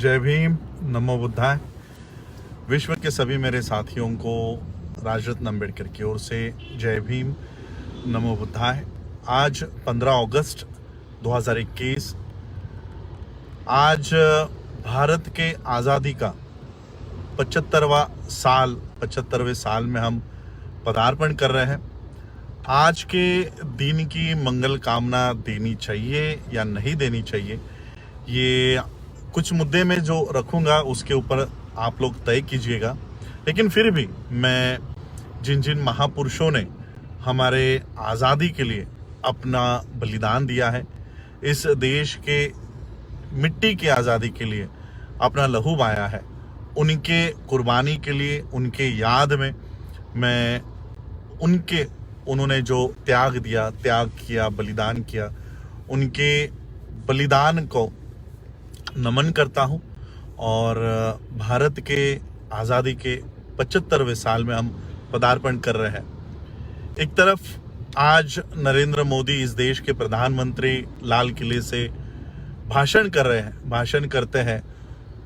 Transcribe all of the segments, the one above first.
जय भीम, नमो बुद्धाय। विश्व के सभी मेरे साथियों को राजरत्न अम्बेडकर की ओर से जय भीम, नमो बुद्धाय। आज 15 अगस्त 2021, आज भारत के आज़ादी का 75वें साल में हम पदार्पण कर रहे हैं। आज के दिन की मंगल कामना देनी चाहिए या नहीं देनी चाहिए, ये कुछ मुद्दे में जो रखूंगा उसके ऊपर आप लोग तय कीजिएगा। लेकिन फिर भी मैं जिन जिन महापुरुषों ने हमारे आज़ादी के लिए अपना बलिदान दिया है, इस देश के मिट्टी की आज़ादी के लिए अपना लहू बहाया है, उनके कुर्बानी के लिए, उनके याद में मैं उन्होंने जो त्याग किया, बलिदान किया, उनके बलिदान को नमन करता हूं। और भारत के आज़ादी के 75वें साल में हम पदार्पण कर रहे हैं। एक तरफ आज नरेंद्र मोदी इस देश के प्रधानमंत्री लाल किले से भाषण करते हैं,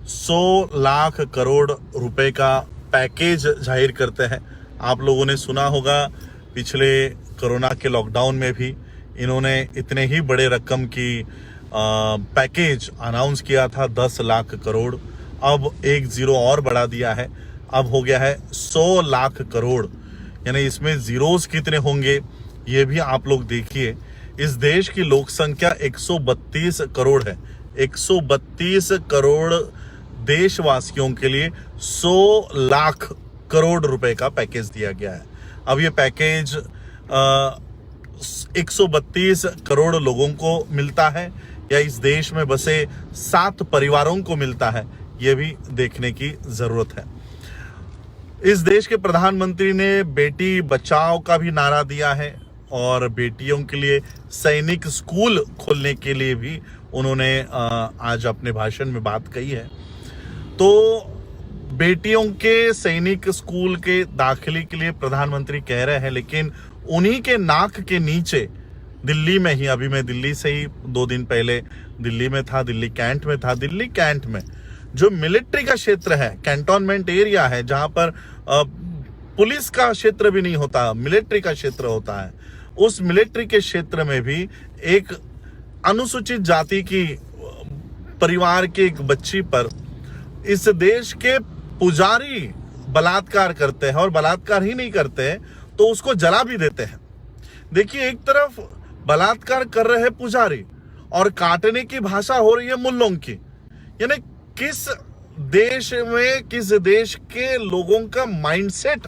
100 लाख करोड़ रुपए का पैकेज जाहिर करते हैं। आप लोगों ने सुना होगा, पिछले कोरोना के लॉकडाउन में भी इन्होंने इतने ही बड़े रकम की पैकेज अनाउंस किया था, 10 लाख करोड़। अब एक जीरो और बढ़ा दिया है, अब हो गया है 100 लाख करोड़। यानी इसमें जीरोस कितने होंगे ये भी आप लोग देखिए। इस देश की लोक संख्या 132 करोड़ है। 132 करोड़ देशवासियों के लिए 100 लाख करोड़ रुपए का पैकेज दिया गया है। अब ये पैकेज 132 करोड़ लोगों को मिलता है या इस देश में बसे 7 परिवारों को मिलता है, ये भी देखने की जरूरत है। इस देश के प्रधानमंत्री ने बेटी बचाओ का भी नारा दिया है और बेटियों के लिए सैनिक स्कूल खोलने के लिए भी उन्होंने आज अपने भाषण में बात कही है। तो बेटियों के सैनिक स्कूल के दाखिले के लिए प्रधानमंत्री कह रहे हैं, लेकिन उन्हीं के नाक के नीचे दिल्ली में ही, अभी मैं दिल्ली से ही 2 दिन पहले दिल्ली में था, दिल्ली कैंट में जो मिलिट्री का क्षेत्र है, कैंटोनमेंट एरिया है, जहां पर पुलिस का क्षेत्र भी नहीं होता, मिलिट्री का क्षेत्र होता है। उस मिलिट्री के क्षेत्र में भी एक अनुसूचित जाति की परिवार की एक बच्ची पर इस देश के पुजारी बलात्कार करते हैं, और बलात्कार ही नहीं करते हैं तो उसको जला भी देते हैं। देखिए, एक तरफ बलात्कार कर रहे हैं पुजारी और काटने की भाषा हो रही है मुल्लों की। यानी किस देश के लोगों का माइंडसेट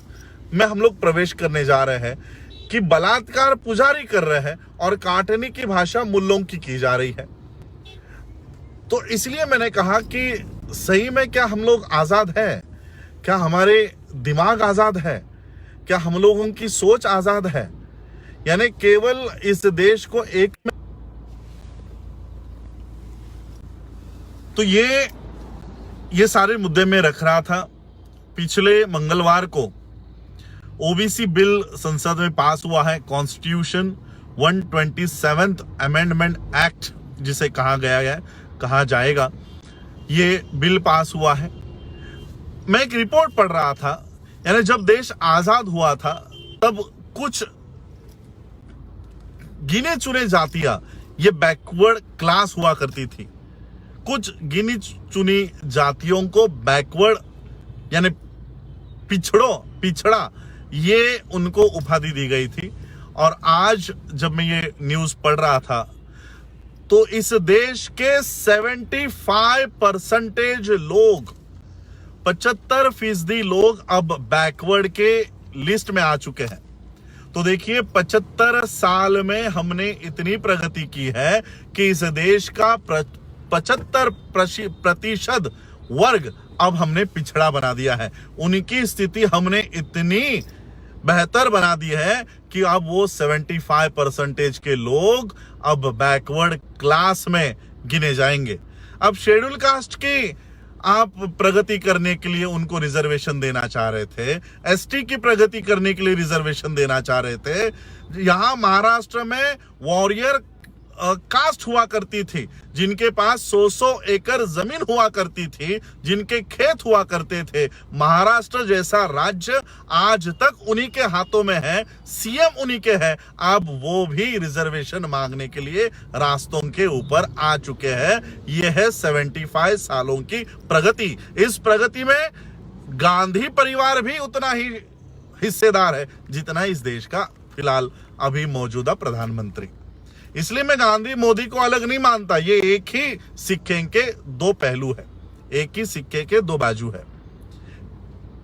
में हम लोग प्रवेश करने जा रहे हैं कि बलात्कार पुजारी कर रहे हैं और काटने की भाषा मुल्लों की जा रही है। तो इसलिए मैंने कहा कि सही में क्या हम लोग आजाद हैं? क्या हमारे दिमाग आजाद है? क्या हम लोगों की सोच आजाद है? यानी केवल इस देश को एक में, तो ये सारे मुद्दे में रख रहा था। पिछले मंगलवार को ओबीसी बिल संसद में पास हुआ है, कॉन्स्टिट्यूशन 127th अमेंडमेंट एक्ट जिसे कहा जाएगा, ये बिल पास हुआ है। मैं एक रिपोर्ट पढ़ रहा था, यानी जब देश आजाद हुआ था तब कुछ गिने चुने जातियां, ये बैकवर्ड क्लास हुआ करती थी। कुछ गिनी चुनी जातियों को बैकवर्ड यानी पिछड़ा ये उनको उपाधि दी गई थी। और आज जब मैं ये न्यूज पढ़ रहा था तो इस देश के 75% लोग, 75% लोग अब बैकवर्ड के लिस्ट में आ चुके हैं। तो देखिए, 75 साल में हमने इतनी प्रगति की है कि इस देश का 75% वर्ग अब हमने पिछड़ा बना दिया है। उनकी स्थिति हमने इतनी बेहतर बना दी है कि अब वो 75% के लोग अब बैकवर्ड क्लास में गिने जाएंगे। अब शेड्यूल कास्ट की आप प्रगति करने के लिए उनको रिजर्वेशन देना चाह रहे थे, एसटी की प्रगति करने के लिए रिजर्वेशन देना चाह रहे थे। यहां महाराष्ट्र में वॉरियर कास्ट हुआ करती थी, जिनके पास 100 एकड़ जमीन हुआ करती थी, जिनके खेत हुआ करते थे, महाराष्ट्र जैसा राज्य आज तक उन्हीं के हाथों में है, सीएम उन्हीं के हैं। अब वो भी रिजर्वेशन मांगने के लिए रास्तों के ऊपर आ चुके हैं। यह है 75 सालों की प्रगति। इस प्रगति में गांधी परिवार भी उतना ही हिस्सेदार है जितना इस देश का फिलहाल अभी मौजूदा प्रधानमंत्री। इसलिए मैं गांधी मोदी को अलग नहीं मानता। ये एक ही सिक्के के दो पहलू है, एक ही सिक्के के दो बाजू है।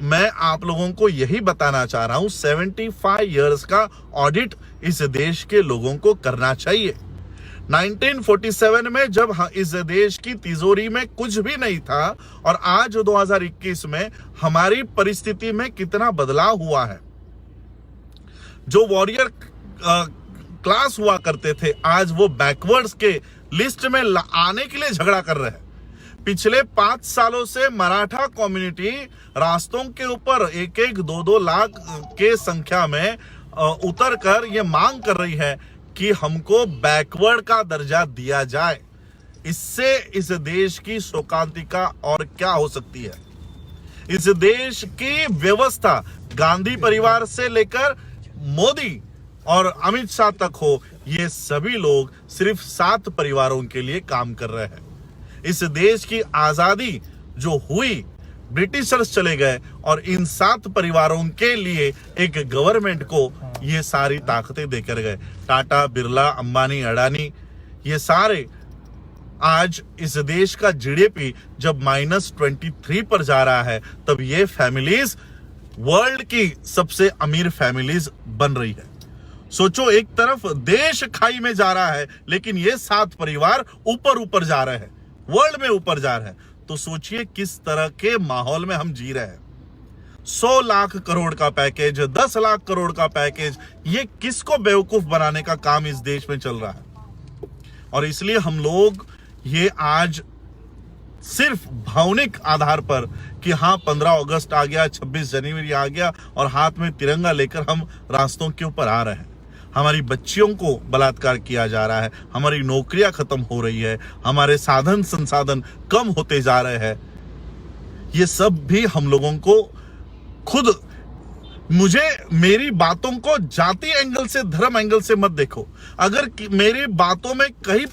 मैं आप लोगों को यही बताना चाह रहा हूं, 75 इयर्स का ऑडिट इस देश के लोगों को करना चाहिए। 1947 में जब इस देश की तिजोरी में कुछ भी नहीं था और आज 2021 में हमारी परिस्थिति में कितना बदलाव हुआ है। जो वॉरियर क्लास हुआ करते थे, आज वो बैकवर्ड्स के लिस्ट में आने के लिए झगड़ा कर रहे हैं। पिछले 5 सालों से मराठा कम्युनिटी रास्तों के ऊपर 1-1, 2-2 लाख के संख्या में उतर कर ये मांग कर रही है कि हमको बैकवर्ड का दर्जा दिया जाए। इससे इस देश की शोकांतिका और क्या हो सकती है। इस देश की व्यवस्था गांधी परिवार से लेकर मोदी और अमित शाह तक हो, ये सभी लोग सिर्फ 7 परिवारों के लिए काम कर रहे हैं। इस देश की आजादी जो हुई, ब्रिटिशर्स चले गए और इन 7 परिवारों के लिए एक गवर्नमेंट को ये सारी ताकतें देकर गए। टाटा, बिरला, अंबानी, अडानी, ये सारे आज इस देश का जीडीपी जब -23 पर जा रहा है, तब ये फैमिलीज वर्ल्ड की सबसे अमीर फैमिलीज बन रही है। सोचो, एक तरफ देश खाई में जा रहा है, लेकिन ये 7 परिवार ऊपर जा रहे हैं, वर्ल्ड में ऊपर जा रहे हैं। तो सोचिए किस तरह के माहौल में हम जी रहे हैं। 100 लाख करोड़ का पैकेज, 10 लाख करोड़ का पैकेज, ये किसको बेवकूफ बनाने का काम इस देश में चल रहा है। और इसलिए हम लोग ये आज सिर्फ भावनिक आधार पर कि हाँ 15 अगस्त आ गया, 26 जनवरी आ गया और हाथ में तिरंगा लेकर हम रास्तों के ऊपर आ रहे हैं। हमारी बच्चियों को बलात्कार किया जा रहा है, हमारी नौकरियां खत्म हो रही है, हमारे साधन संसाधन कम होते जा रहे हैं। ये सब भी हम लोगों को खुद, मुझे मेरी बातों को जाति एंगल से, धर्म एंगल से मत देखो। अगर मेरी बातों में कहीं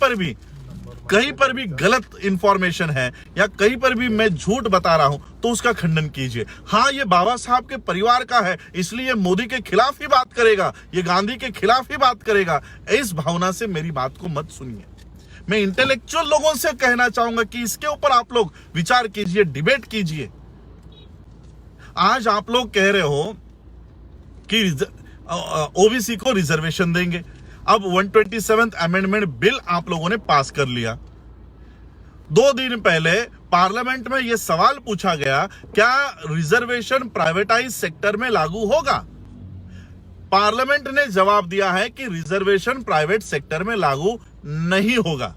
पर भी गलत इंफॉर्मेशन है या कहीं पर भी मैं झूठ बता रहा हूं तो उसका खंडन कीजिए। हाँ, ये बाबा साहब के परिवार का है, इसलिए मोदी के खिलाफ ही बात करेगा, ये गांधी के खिलाफ ही बात करेगा, इस भावना से मेरी बात को मत सुनिए। मैं इंटेलेक्चुअल लोगों से कहना चाहूंगा कि इसके ऊपर आप लोग विचार कीजिए, डिबेट कीजिए। आज आप लोग कह रहे हो कि ओबीसी को रिजर्वेशन देंगे। अब 127th अमेंडमेंट बिल आप लोगों ने पास कर लिया। 2 दिन पहले पार्लियामेंट में यह सवाल पूछा गया, क्या रिजर्वेशन प्राइवेटाइज सेक्टर में लागू होगा। पार्लियामेंट ने जवाब दिया है कि रिजर्वेशन प्राइवेट सेक्टर में लागू नहीं होगा।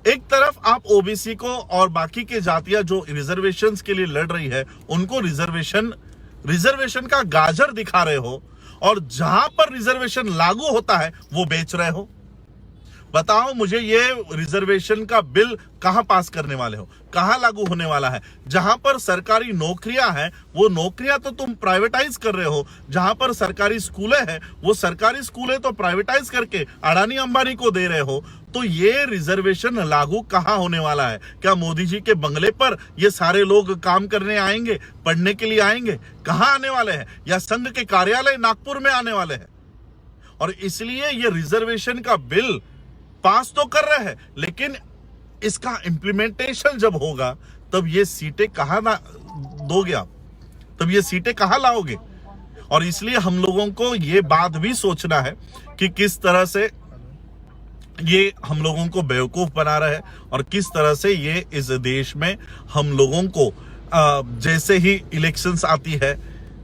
एक तरफ आप ओबीसी को और बाकी के जातियां जो रिजर्वेशंस के लिए लड़ रही है, उनको रिजर्वेशन का गाजर दिखा रहे हो, और जहां पर रिजर्वेशन लागू होता है वो बेच रहे हो। बताओ मुझे, ये रिजर्वेशन का बिल कहां पास करने वाले हो, कहां लागू होने वाला है। जहां पर सरकारी नौकरियां हैं वो नौकरियां तो तुम प्राइवेटाइज कर रहे हो, जहां पर सरकारी स्कूलें हैं वो सरकारी स्कूलें तो प्राइवेटाइज करके अडानी अंबानी को दे रहे हो। तो ये रिजर्वेशन लागू कहां होने वाला है। क्या मोदी जी के बंगले पर ये सारे लोग काम करने आएंगे, पढ़ने के लिए आएंगे, कहां आने वाले हैं, या संघ के कार्यालय नागपुर में आने वाले हैं। और इसलिए ये रिजर्वेशन का बिल पास तो कर रहे हैं, लेकिन इसका इंप्लीमेंटेशन जब होगा तब ये सीटें कहां दोगे आप, तब ये सीटें कहां लाओगे। और इसलिए हम लोगों को ये बात भी सोचना है कि किस तरह से ये हम लोगों को बेवकूफ बना रहा है और किस तरह से ये इस देश में हम लोगों को जैसे ही इलेक्शंस आती है,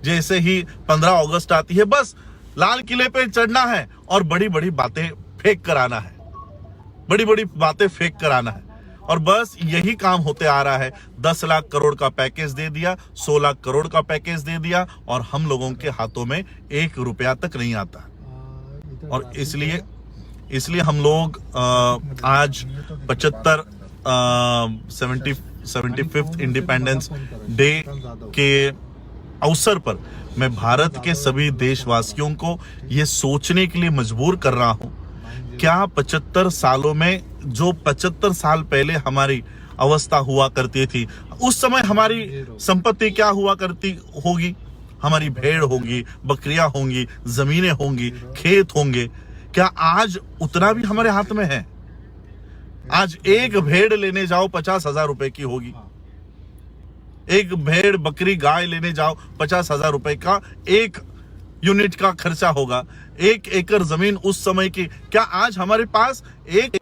जैसे ही 15 अगस्त आती है, बस लाल किले पे चढ़ना है और बड़ी बड़ी बातें फेंक कर आना है, बड़ी बड़ी बातें फेंक कर आना है। और बस यही काम होते आ रहा है। 10 लाख करोड़ का पैकेज दे दिया, 16 लाख करोड़ का पैकेज दे दिया, और हम लोगों के हाथों में 1 रुपया तक नहीं आता। और इसलिए हम लोग आज 75th इंडिपेंडेंस डे के अवसर पर मैं भारत के सभी देशवासियों को ये सोचने के लिए मजबूर कर रहा हूं, क्या 75 सालों में जो 75 साल पहले हमारी अवस्था हुआ करती थी, उस समय हमारी संपत्ति क्या हुआ करती होगी? हमारी भेड़ होगी, बकरियां होंगी, जमीनें होंगी, खेत होंगे। क्या आज उतना भी हमारे हाथ में है? आज एक भेड़ लेने जाओ 50,000 रुपए की होगी, एक भेड़ बकरी गाय लेने जाओ 50,000 रुपए का एक यूनिट का खर्चा होगा। 1 एकड़ जमीन उस समय की, क्या आज हमारे पास एक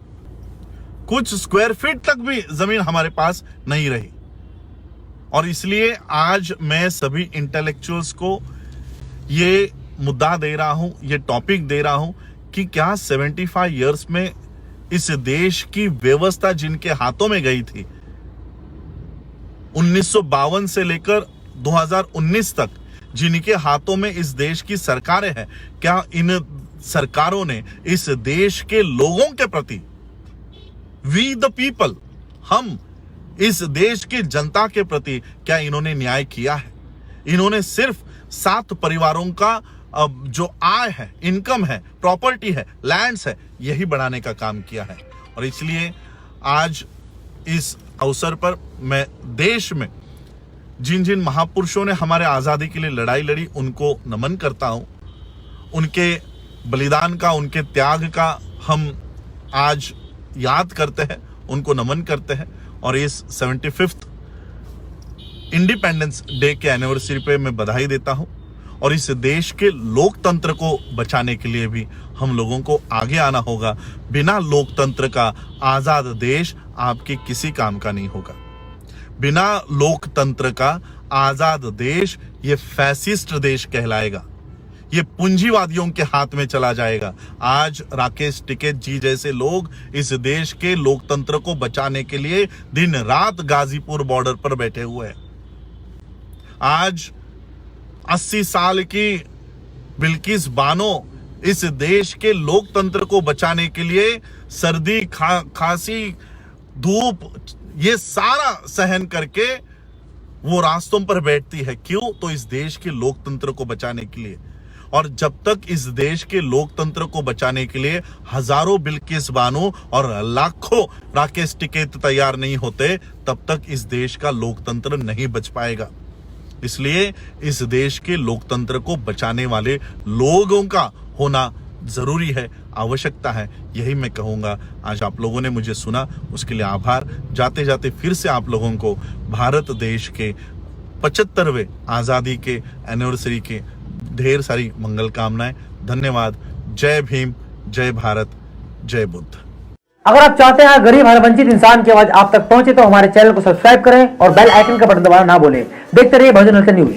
कुछ स्क्वायर फीट तक भी जमीन हमारे पास नहीं रही? और इसलिए आज मैं सभी इंटेलेक्चुअल्स को ये मुद्दा दे रहा हूं, ये टॉपिक दे रहा हूं कि क्या 75 इयर्स में इस देश की व्यवस्था जिनके हाथों में गई थी, 1952 से लेकर 2019 तक जिनके हाथों में इस देश की सरकारें हैं, क्या इन सरकारों ने इस देश के लोगों के प्रति, वी द पीपल, हम इस देश की जनता के प्रति क्या इन्होंने न्याय किया है? इन्होंने सिर्फ 7 परिवारों का जो आय है, इनकम है, प्रॉपर्टी है, लैंड्स है, यही बढ़ाने का काम किया है। और इसलिए आज इस अवसर पर मैं देश में जिन जिन महापुरुषों ने हमारे आजादी के लिए लड़ाई लड़ी, उनको नमन करता हूं। उनके बलिदान का, उनके त्याग का हम आज याद करते हैं, उनको नमन करते हैं। और इस 75th इंडिपेंडेंस डे के एनिवर्सरी पे मैं बधाई देता हूं। और इस देश के लोकतंत्र को बचाने के लिए भी हम लोगों को आगे आना होगा। बिना लोकतंत्र का आजाद देश आपके किसी काम का नहीं होगा। बिना लोकतंत्र का आजाद देश ये फैसिस्ट देश कहलाएगा, ये पूंजीवादियों के हाथ में चला जाएगा। आज राकेश टिकैत जी जैसे लोग इस देश के लोकतंत्र को बचाने के लिए दिन रात गाजीपुर बॉर्डर पर बैठे हुए हैं। आज 80 साल की बिल्किस बानो इस देश के लोकतंत्र को बचाने के लिए सर्दी, खांसी, धूप, ये सारा सहन करके वो रास्तों पर बैठती है। क्यों? तो इस देश के लोकतंत्र को बचाने के लिए। और जब तक इस देश के लोकतंत्र को बचाने के लिए हजारों बिल्किस बानो और लाखों राकेश टिकैत तैयार नहीं होते, तब तक इस देश का लोकतंत्र नहीं बच पाएगा। इसलिए इस देश के लोकतंत्र को बचाने वाले लोगों का होना जरूरी है, आवश्यकता है। यही मैं कहूंगा। आज आप लोगों ने मुझे सुना, उसके लिए आभार। जाते जाते फिर से आप लोगों को भारत देश के 75वें आजादी के एनिवर्सरी के ढेर सारी मंगल कामनाएं। धन्यवाद। जय भीम, जय भारत, जय बुद्ध। अगर आप चाहते हैं गरीब हर वंचित इंसान की आवाज आप तक पहुंचे तो हमारे चैनल को सब्सक्राइब करें और बेल आइकन का बटन दबाना ना भूलें। देखते रहिए बहुजन हलचल न्यूज।